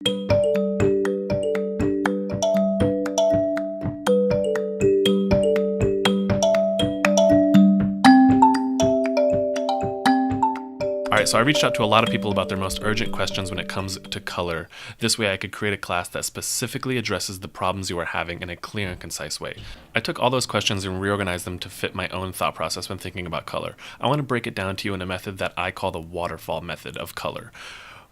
Alright, so I reached out to a lot of people about their most urgent questions when it comes to color. This way I could create a class that specifically addresses the problems you are having in a clear and concise way. I took all those questions and reorganized them to fit my own thought process when thinking about color. I want to break it down to you in a method that I call the Waterfall Method of color.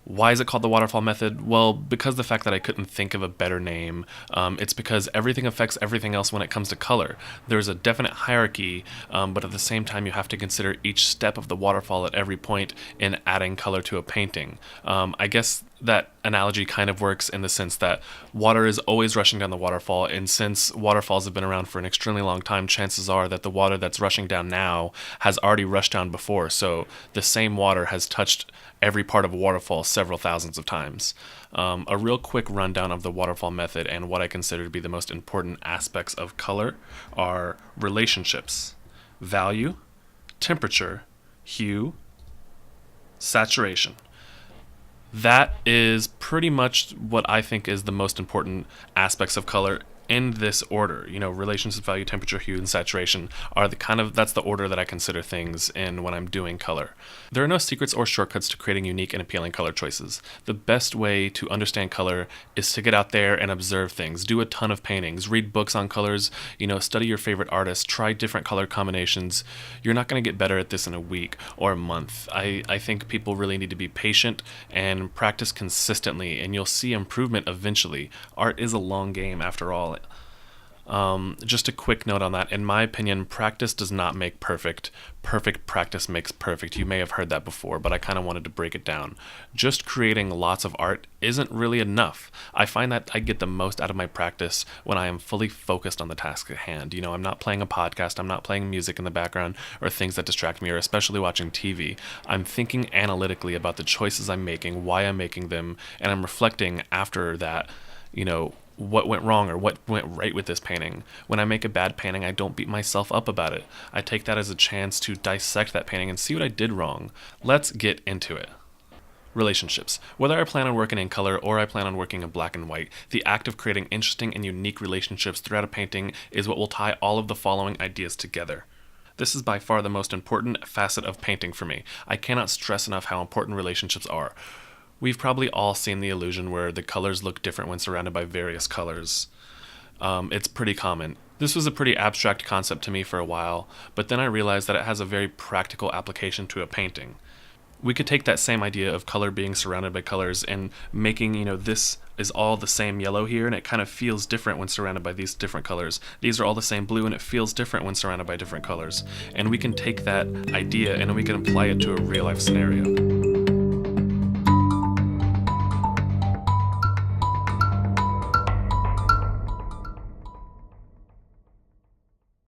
Why is it called the Waterfall Method? Well, because the fact that I couldn't think of a better name. It's because everything affects everything else when it comes to color. There's a definite hierarchy, but at the same time you have to consider each step of the waterfall at every point in adding color to a painting. I guess that analogy kind of works in the sense that water is always rushing down the waterfall, and since waterfalls have been around for an extremely long time, chances are that the water that's rushing down now has already rushed down before, so the same water has touched every part of a waterfall several thousands of times. A real quick rundown of the waterfall method and what I consider to be the most important aspects of color are relationships, value, temperature, hue, saturation. That is pretty much what I think is the most important aspects of color in this order. Relationships, value, temperature, hue, and saturation are that's the order that I consider things in when I'm doing color. There are no secrets or shortcuts to creating unique and appealing color choices. The best way to understand color is to get out there and observe things, do a ton of paintings, read books on colors, study your favorite artists, try different color combinations. You're not going to get better at this in a week or a month. I think people really need to be patient and practice consistently, and you'll see improvement eventually. Art is a long game after all. Just a quick note on that. In my opinion, practice does not make perfect. Perfect practice makes perfect. You may have heard that before, but I kind of wanted to break it down. Just creating lots of art isn't really enough. I find that I get the most out of my practice when I am fully focused on the task at hand. I'm not playing a podcast, I'm not playing music in the background or things that distract me, or especially watching TV. I'm thinking analytically about the choices I'm making, why I'm making them, and I'm reflecting after that, what went wrong or what went right with this painting. When I make a bad painting, I don't beat myself up about it. I take that as a chance to dissect that painting and see what I did wrong. Let's get into it. Relationships. Whether I plan on working in color or I plan on working in black and white, the act of creating interesting and unique relationships throughout a painting is what will tie all of the following ideas together. This is by far the most important facet of painting for me. I cannot stress enough how important relationships are. We've probably all seen the illusion where the colors look different when surrounded by various colors. It's pretty common. This was a pretty abstract concept to me for a while, but then I realized that it has a very practical application to a painting. We could take that same idea of color being surrounded by colors and making, this is all the same yellow here, and it kind of feels different when surrounded by these different colors. These are all the same blue, and it feels different when surrounded by different colors. And we can take that idea and we can apply it to a real life scenario.